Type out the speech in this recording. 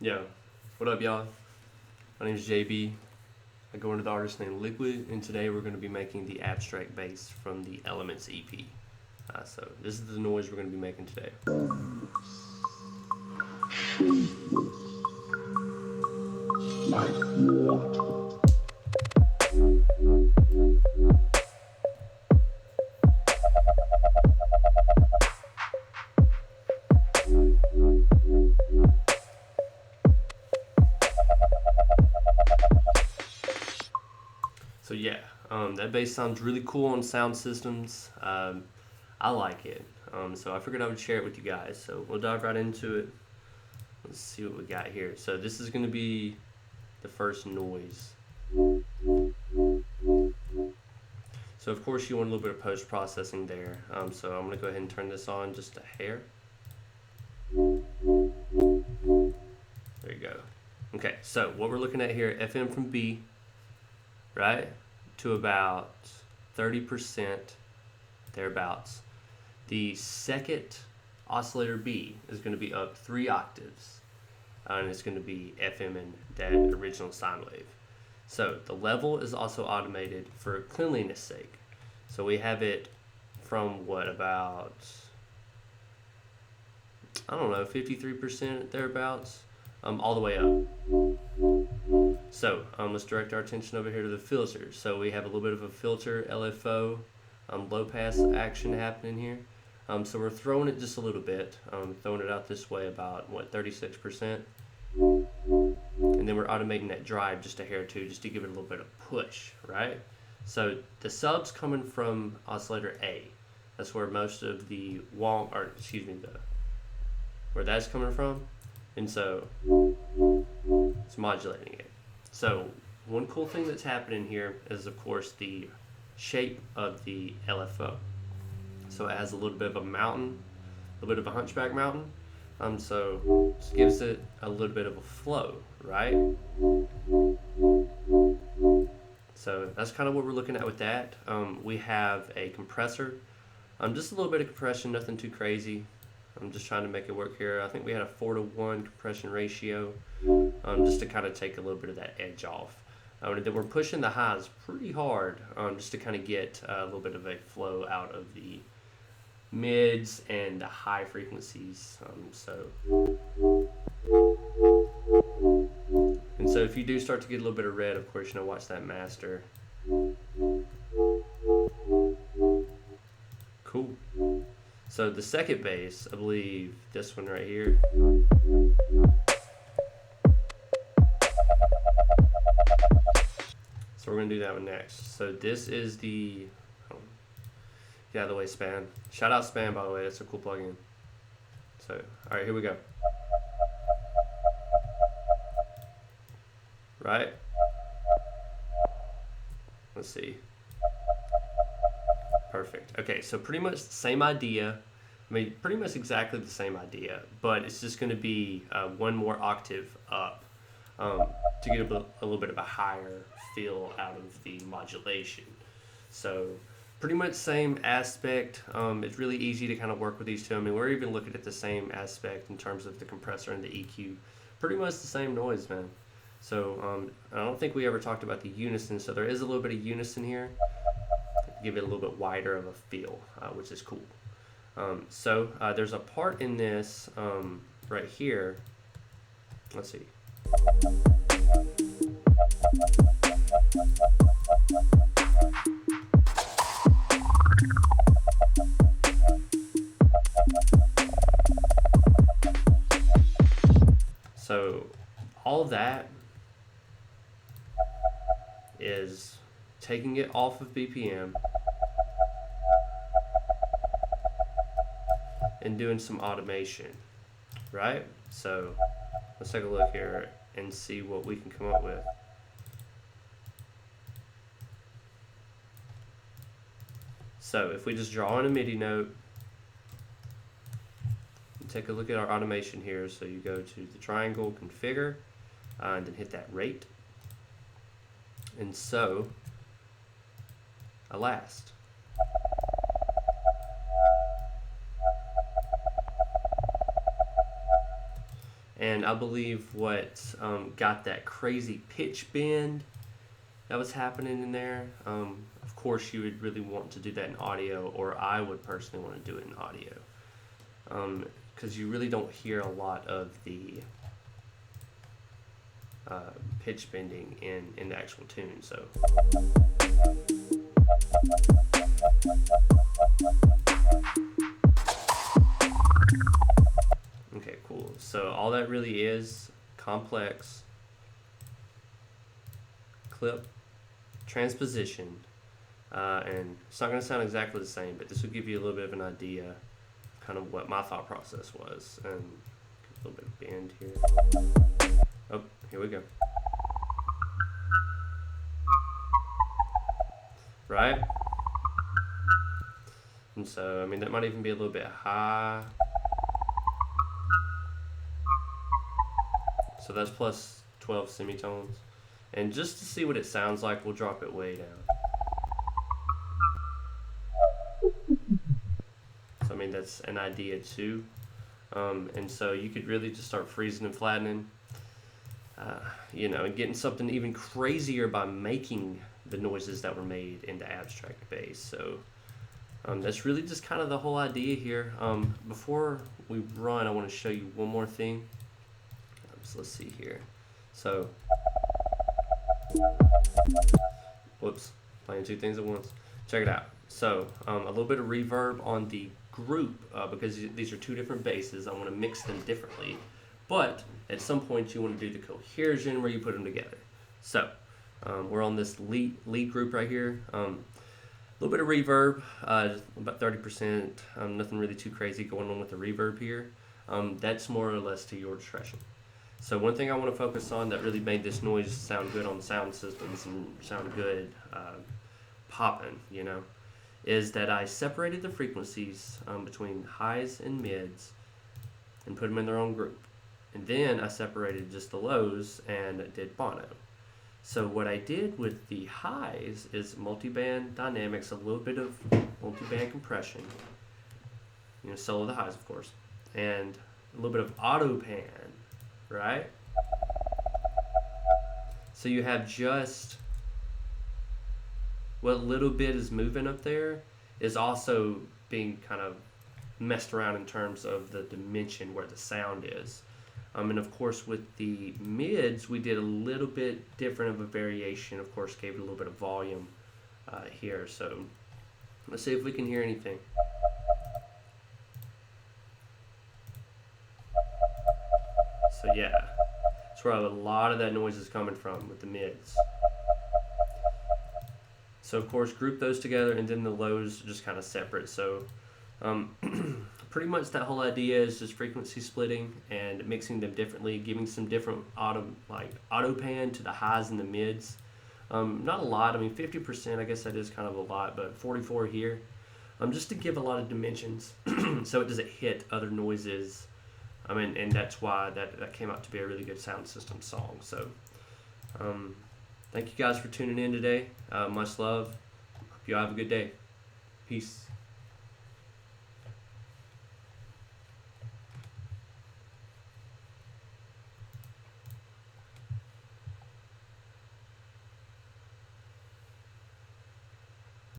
Yo, what up, y'all? My name is JB. I go under the artist name Liquid, and today we're going to be making the abstract bass from the Elements EP. So this is the noise we're going to be making today. Like water. So yeah, that bass sounds really cool on sound systems. I like it. So I figured I would share it with you guys. So we'll dive right into it. Let's see what we got here. So this is going to be the first noise. So of course you want a little bit of post-processing there. So I'm going to go ahead and turn this on just a hair. There you go. Okay, so what we're looking at here, FM from B, right, to about 30%, thereabouts. The second oscillator B is going to be up 3 octaves, and it's going to be FM in that original sine wave. So the level is also automated for cleanliness sake. So we have it from what, about, I don't know, 53% thereabouts, all the way up. So let's direct our attention over here to the filter. So we have a little bit of a filter, LFO, low pass action happening here. So we're throwing it just a little bit, throwing it out this way about, what, 36%. And then we're automating that drive just a hair or two, just to give it a little bit of push, right? So the sub's coming from oscillator A. That's where most of the where that's coming from. And so it's modulating it. So one cool thing that's happening here is, of course, the shape of the LFO. So it has a little bit of a mountain, a little bit of a hunchback mountain. So this gives it a little bit of a flow, right? So that's kind of what we're looking at with that. We have a compressor. Just a little bit of compression, nothing too crazy. I'm just trying to make it work here. I think we had a 4:1 compression ratio, just to kind of take a little bit of that edge off. And then we're pushing the highs pretty hard, just to kind of get a little bit of a flow out of the mids and the high frequencies. So if you do start to get a little bit of red, of course, watch that master. Cool. So the second bass, I believe this one right here. So we're gonna do that one next. So this is the, get out of the way, Span. Shout out Span, by the way, that's a cool plugin. So, all right, here we go. Right? Let's see. Perfect. Okay, so pretty much the same idea. I mean, pretty much exactly the same idea, but it's just going to be one more octave up to get a little bit of a higher feel out of the modulation. So pretty much same aspect. It's really easy to kind of work with these two. I mean, we're even looking at the same aspect in terms of the compressor and the EQ. Pretty much the same noise, man. So I don't think we ever talked about the Unison, so there is a little bit of Unison here. Give it a little bit wider of a feel, which is cool. So there's a part in this right here. Let's see. So all of that is taking it off of BPM and doing some automation, right? So let's take a look here and see what we can come up with. So if we just draw in a MIDI note, take a look at our automation here. So you go to the triangle, configure, and then hit that rate. And so, last. And I believe what got that crazy pitch bend that was happening in there, of course you would really want to do that in audio, or I would personally want to do it in audio, because you really don't hear a lot of the pitch bending in the actual tune. So okay, cool. So all that really is complex clip transposition, and it's not going to sound exactly the same, but this will give you a little bit of an idea of kind of what my thought process was. And a little bit of bend here. Oh, here we go. Right? And so, I mean, that might even be a little bit high. So that's plus 12 semitones. And just to see what it sounds like, we'll drop it way down. So I mean, that's an idea too. And so you could really just start freezing and flattening, and getting something even crazier by making the noises that were made into abstract bass. So that's really just kind of the whole idea here. Before we run, I want to show you one more thing. So let's see here. So, whoops, playing two things at once. Check it out. So, a little bit of reverb on the group, because these are two different basses. I want to mix them differently. But at some point, you want to do the cohesion where you put them together. So, we're on this lead group right here. A little bit of reverb, about 30%. Nothing really too crazy going on with the reverb here. That's more or less to your discretion. So one thing I want to focus on that really made this noise sound good on sound systems and sound good popping, is that I separated the frequencies between highs and mids and put them in their own group. And then I separated just the lows and did mono. So what I did with the highs is multiband dynamics, a little bit of multiband compression, solo the highs of course, and a little bit of auto pan, right? So you have just what little bit is moving up there is also being kind of messed around in terms of the dimension where the sound is. And of course with the mids we did a little bit different of a variation, of course gave it a little bit of volume here. So let's see if we can hear anything. So yeah, that's where a lot of that noise is coming from with the mids. So of course group those together, and then the lows just kind of separate. So pretty much that whole idea is just frequency splitting and mixing them differently, giving some different auto pan to the highs and the mids. Not a lot, 50%, I guess that is kind of a lot, but 44 here, just to give a lot of dimensions so it doesn't hit other noises. And that's why that came out to be a really good sound system song. So thank you guys for tuning in today. Much love. Hope you all have a good day. Peace.